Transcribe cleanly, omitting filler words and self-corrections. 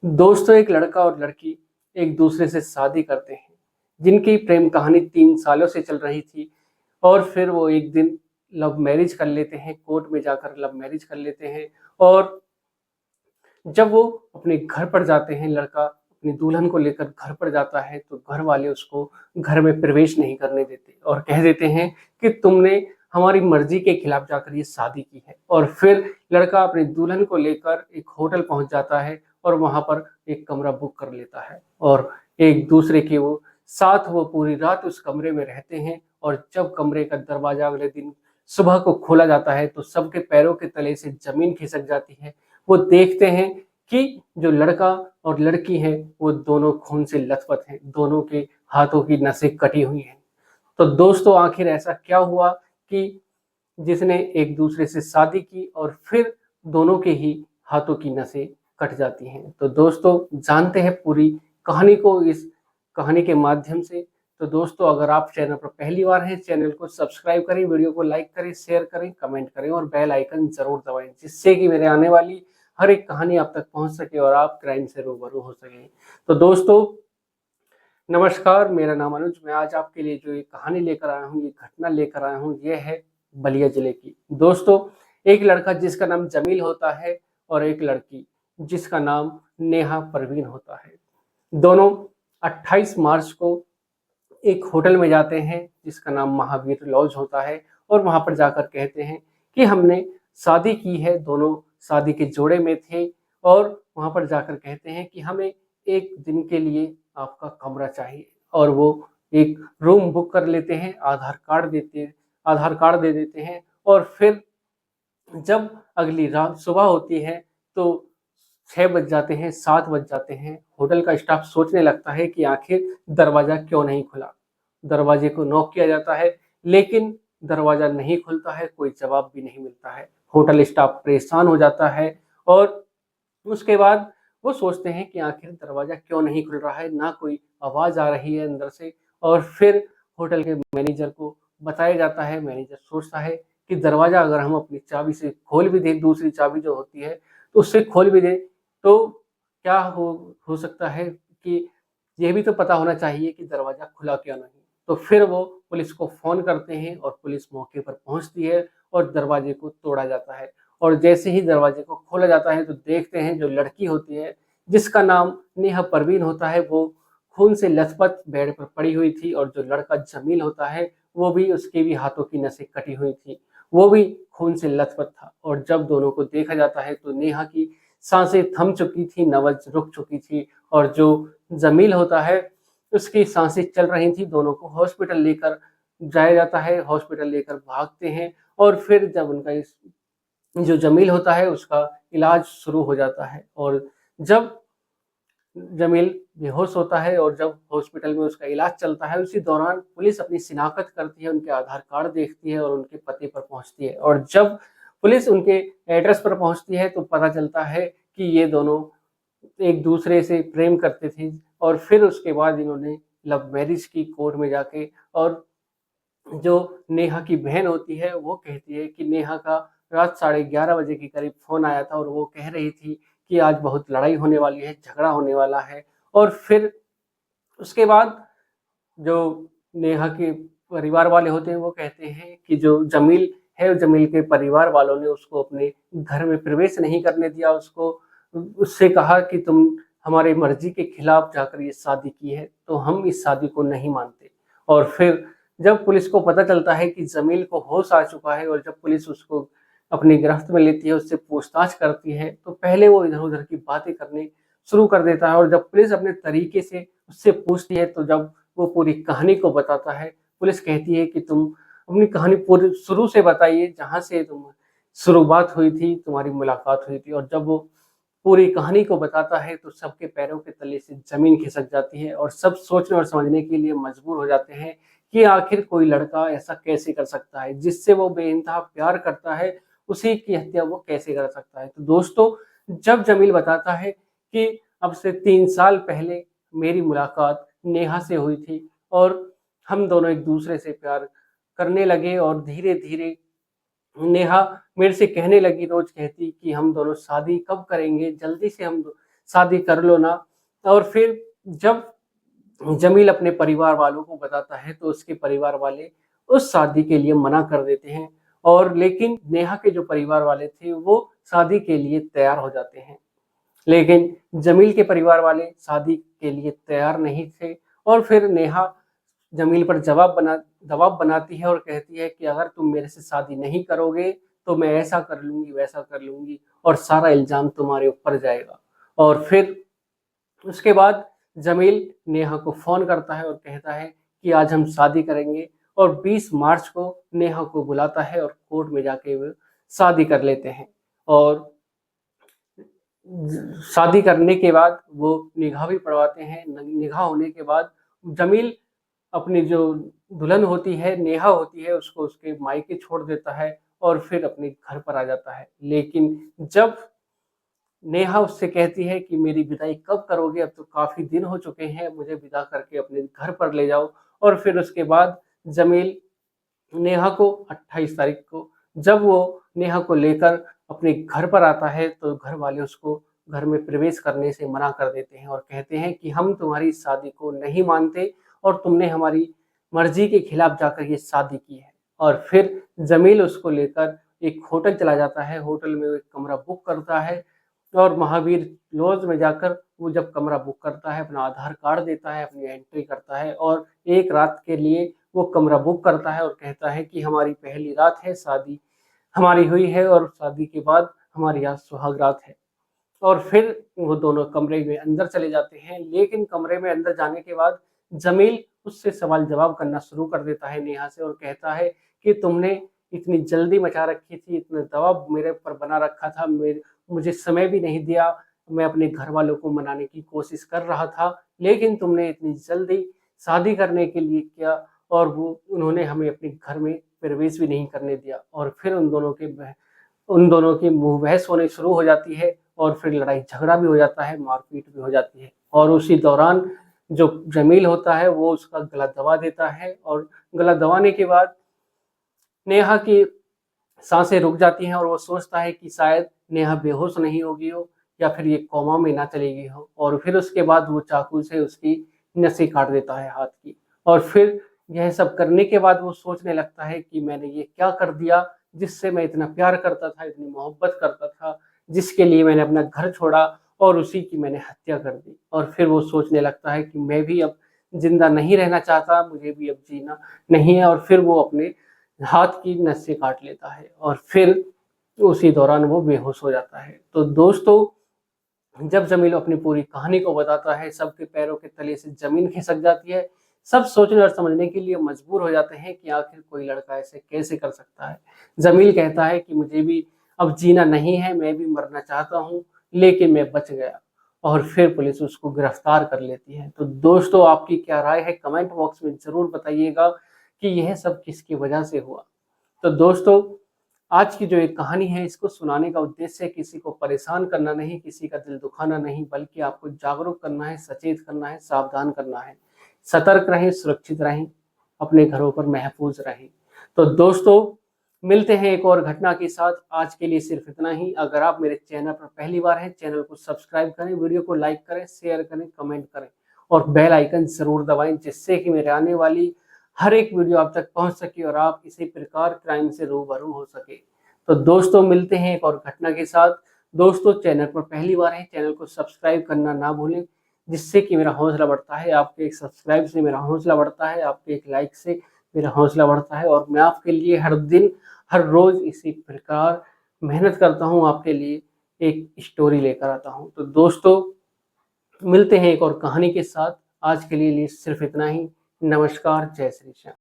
दोस्तों, एक लड़का और लड़की एक दूसरे से शादी करते हैं, जिनकी प्रेम कहानी 3 सालों से चल रही थी। और फिर वो एक दिन लव मैरिज कर लेते हैं, कोर्ट में जाकर लव मैरिज कर लेते हैं। और जब वो अपने घर पर जाते हैं, लड़का अपनी दुल्हन को लेकर घर पर जाता है, तो घर वाले उसको घर में प्रवेश नहीं करने देते और कह देते हैं कि तुमने हमारी मर्जी के खिलाफ जाकर ये शादी की है। और फिर लड़का अपनी दुल्हन को लेकर एक होटल पहुंच जाता है और वहां पर एक कमरा बुक कर लेता है और एक दूसरे के वो साथ वो पूरी रात उस कमरे में रहते हैं। और जब कमरे का दरवाजा अगले दिन सुबह को खोला जाता है, तो सबके पैरों के तले से जमीन खिसक जाती है। वो देखते हैं कि जो लड़का और लड़की है वो दोनों खून से लथपथ हैं, दोनों के हाथों की नसें कटी हुई हैं। तो दोस्तों, आखिर ऐसा क्या हुआ कि जिसने एक दूसरे से शादी की और फिर दोनों के ही हाथों की नसें कट जाती हैं। तो दोस्तों, जानते हैं पूरी कहानी को इस कहानी के माध्यम से। तो दोस्तों, अगर आप चैनल पर पहली बार हैं, चैनल को सब्सक्राइब करें, वीडियो को लाइक करें, शेयर करें, कमेंट करें और बेल आइकन जरूर दबाएं, जिससे कि मेरे आने वाली हर एक कहानी आप तक पहुंच सके और आप क्राइम से रूबरू हो सके। तो दोस्तों, नमस्कार, मेरा नाम अनुज। मैं आज आपके लिए जो ये कहानी लेकर आया हूँ, ये घटना लेकर आया हूँ, ये है बलिया जिले की। दोस्तों, एक लड़का जिसका नाम जमील होता है और एक लड़की जिसका नाम नेहा परवीन होता है। दोनों 28 मार्च को एक होटल में जाते हैं जिसका नाम महावीर लॉज होता है और वहां पर जाकर कहते हैं कि हमने शादी की है। दोनों शादी के जोड़े में थे और वहां पर जाकर कहते हैं कि हमें एक दिन के लिए आपका कमरा चाहिए। और वो एक रूम बुक कर लेते हैं, आधार कार्ड दे देते हैं। और फिर जब अगली रात सुबह होती है तो 6 बज जाते हैं, 7 बज जाते हैं। होटल का स्टाफ सोचने लगता है कि आखिर दरवाजा क्यों नहीं खुला। दरवाजे को नॉक किया जाता है, लेकिन दरवाजा नहीं खुलता है, कोई जवाब भी नहीं मिलता है। होटल स्टाफ परेशान हो जाता है और उसके बाद वो सोचते हैं कि आखिर दरवाजा क्यों नहीं खुल रहा है, ना कोई आवाज आ रही है अंदर से। और फिर होटल के मैनेजर को बताया जाता है। मैनेजर सोचता है कि दरवाजा अगर हम अपनी चाबी से खोल भी दें, दूसरी चाबी जो होती है तो उससे खोल भी दें, तो क्या हो सकता है कि यह भी तो पता होना चाहिए कि दरवाजा खुला क्यों नहीं। तो फिर वो पुलिस को फोन करते हैं और पुलिस मौके पर पहुंचती है और दरवाजे को तोड़ा जाता है। और जैसे ही दरवाजे को खोला जाता है तो देखते हैं जो लड़की होती है जिसका नाम नेहा परवीन होता है, वो खून से लथपथ बेड पर पड़ी हुई थी। और जो लड़का जमील होता है वो भी, उसके भी हाथों की नसें कटी हुई थी, वो भी खून से लथपथ था। और जब दोनों को देखा जाता है तो नेहा की सांसें थम चुकी थी, नब्ज रुक चुकी थी। और जो जमील होता है उसकी सांसें चल रही थी। दोनों को हॉस्पिटल लेकर जाया जाता है, हॉस्पिटल लेकर भागते हैं। और फिर जब उनका जो जमील होता है उसका इलाज शुरू हो जाता है। और जब जमील बेहोश होता है और जब हॉस्पिटल में उसका इलाज चलता है, उसी दौरान पुलिस अपनी शिनाख्त करती है, उनके आधार कार्ड देखती है और उनके पते पर पहुंचती है। और जब पुलिस उनके एड्रेस पर पहुंचती है तो पता चलता है कि ये दोनों एक दूसरे से प्रेम करते थे। और फिर उसके बाद इन्होंने लव मैरिज की कोर्ट में जाके। और जो नेहा की बहन होती है वो कहती है कि नेहा का रात 11:30 बजे के करीब फोन आया था और वो कह रही थी कि आज बहुत लड़ाई होने वाली है, झगड़ा होने वाला है। और फिर उसके बाद जो नेहा के परिवार वाले होते हैं वो कहते हैं कि जो जमील है, जमील के परिवार वालों ने उसको अपने घर में प्रवेश नहीं करने दिया। उसको उससे कहा कि तुम हमारी मर्जी के खिलाफ जाकर ये शादी की है, तो हम इस शादी को नहीं मानते। और फिर जब पुलिस को पता चलता है कि जमील को होश आ चुका है और जब पुलिस उसको अपनी गिरफ्त में लेती है, उससे पूछताछ करती है, तो पहले वो इधर उधर की बातें करने शुरू कर देता है। और जब पुलिस अपने तरीके से उससे पूछती है तो जब वो पूरी कहानी को बताता है, पुलिस कहती है कि तुम अपनी कहानी पूरी शुरू से बताइए, जहां से तुम शुरुआत हुई थी, तुम्हारी मुलाकात हुई थी। और जब वो पूरी कहानी को बताता है तो सबके पैरों के तले से जमीन खिसक जाती है और सब सोचने और समझने के लिए मजबूर हो जाते हैं कि आखिर कोई लड़का ऐसा कैसे कर सकता है, जिससे वो बेइंतहा प्यार करता है उसी की हत्या वो कैसे कर सकता है। तो दोस्तों, जब जमील बताता है कि अब से 3 साल पहले मेरी मुलाकात नेहा से हुई थी और हम दोनों एक दूसरे से प्यार करने लगे और धीरे धीरे नेहा मेरे से कहने लगी, रोज कहती कि हम दोनों शादी कब करेंगे, जल्दी से हम शादी कर लो ना। और फिर जब जमील अपने परिवार वालों को बताता है तो उसके परिवार वाले उस शादी के लिए मना कर देते हैं, और लेकिन नेहा के जो परिवार वाले थे वो शादी के लिए तैयार हो जाते हैं। लेकिन जमील के परिवार वाले शादी के लिए तैयार नहीं थे, और फिर नेहा जमील पर दबाव बनाती है और कहती है कि अगर तुम मेरे से शादी नहीं करोगे तो मैं ऐसा कर लूंगी, वैसा कर लूंगी, और सारा इल्जाम तुम्हारे ऊपर जाएगा। और फिर उसके बाद जमील नेहा को फोन करता है और कहता है कि आज हम शादी करेंगे, और 20 मार्च को नेहा को बुलाता है और कोर्ट में जाके वो शादी कर लेते हैं। और शादी करने के बाद वो निगाह भी पढ़वाते हैं। निगाह होने के बाद जमील अपनी जो दुल्हन होती है, नेहा होती है, उसको उसके मायके छोड़ देता है और फिर अपने घर पर आ जाता है। लेकिन जब नेहा उससे कहती है कि मेरी विदाई कब करोगे, अब तो काफी दिन हो चुके हैं, मुझे विदा करके अपने घर पर ले जाओ। और फिर उसके बाद जमील नेहा को 28 तारीख को जब वो नेहा को लेकर अपने घर पर आता है तो घर वाले उसको घर में प्रवेश करने से मना कर देते हैं और कहते हैं कि हम तुम्हारी शादी को नहीं मानते, और तुमने हमारी मर्जी के खिलाफ जाकर ये शादी की है। और फिर जमील उसको लेकर एक होटल चला जाता है। होटल में वो एक कमरा बुक करता है, और महावीर लॉज में जाकर वो जब कमरा बुक करता है, अपना आधार कार्ड देता है, अपनी एंट्री करता है, और एक रात के लिए वो कमरा बुक करता है और कहता है कि हमारी पहली रात है, शादी हमारी हुई है और शादी के बाद हमारी आज सुहाग रात है। और फिर वो दोनों कमरे में अंदर चले जाते हैं। लेकिन कमरे में अंदर जाने के बाद जमील उससे सवाल जवाब करना शुरू कर देता है नेहा से, और कहता है कि तुमने इतनी जल्दी मचा रखी थी, इतना दबाव मेरे पर बना रखा था, मुझे समय भी नहीं दिया, मैं अपने घर वालों को मनाने की कोशिश कर रहा था, लेकिन तुमने इतनी जल्दी शादी करने के लिए किया, और वो उन्होंने हमें अपने घर में प्रवेश भी नहीं करने दिया। और फिर उन दोनों की मुंह बहस होने शुरू हो जाती है, और फिर लड़ाई झगड़ा भी हो जाता है, मारपीट भी हो जाती है। और उसी दौरान जो जमील होता है वो उसका गला दबा देता है, और गला दबाने के बाद नेहा की सांसें रुक जाती हैं, और वो सोचता है कि शायद नेहा बेहोश नहीं होगी हो, या फिर ये कोमा में ना चली गई हो। और फिर उसके बाद वो चाकू से उसकी नसें काट देता है हाथ की। और फिर यह सब करने के बाद वो सोचने लगता है कि मैंने ये क्या कर दिया, जिससे मैं इतना प्यार करता था, इतनी मोहब्बत करता था, जिसके लिए मैंने अपना घर छोड़ा और उसी की मैंने हत्या कर दी। और फिर वो सोचने लगता है कि मैं भी अब जिंदा नहीं रहना चाहता, मुझे भी अब जीना नहीं है। और फिर वो अपने हाथ की नसें काट लेता है, और फिर उसी दौरान वो बेहोश हो जाता है। तो दोस्तों, जब जमील अपनी पूरी कहानी को बताता है, सबके पैरों के तले से जमीन खिसक जाती है। सब सोचने और समझने के लिए मजबूर हो जाते हैं कि आखिर कोई लड़का ऐसे कैसे कर सकता है। जमील कहता है कि मुझे भी अब जीना नहीं है, मैं भी मरना चाहता हूँ, लेकिन मैं बच गया। और फिर पुलिस उसको गिरफ्तार कर लेती है। तो दोस्तों, आपकी क्या राय है, कमेंट बॉक्स में जरूर बताइएगा कि यह सब किसकी वजह से हुआ। तो दोस्तों, आज की जो एक कहानी है, इसको सुनाने का उद्देश्य किसी को परेशान करना नहीं, किसी का दिल दुखाना नहीं, बल्कि आपको जागरूक करना है, सचेत करना है, सावधान करना है। सतर्क रहें, सुरक्षित रहें, अपने घरों पर महफूज रहें। तो दोस्तों, मिलते हैं एक और घटना के साथ। आज के लिए सिर्फ इतना ही। अगर आप मेरे चैनल पर पहली बार हैं, चैनल को सब्सक्राइब करें, वीडियो को लाइक करें, शेयर करें, कमेंट करें, और बेल आइकन जरूर दबाएं, जिससे कि मेरे आने वाली हर एक वीडियो आप तक पहुंच सके और आप इसी प्रकार क्राइम से रूबरू हो सके। तो दोस्तों, मिलते हैं एक और घटना के साथ। दोस्तों, चैनल पर पहली बार है, चैनल को सब्सक्राइब करना ना भूलें, जिससे कि मेरा हौसला बढ़ता है। आपके एक सब्सक्राइब से मेरा हौसला बढ़ता है, आपके एक लाइक से मेरा हौसला बढ़ता है, और मैं आपके लिए हर दिन हर रोज इसी प्रकार मेहनत करता हूँ, आपके लिए एक स्टोरी लेकर आता हूँ। तो दोस्तों, मिलते हैं एक और कहानी के साथ। आज के लिए सिर्फ इतना ही। नमस्कार, जय श्री श्याम।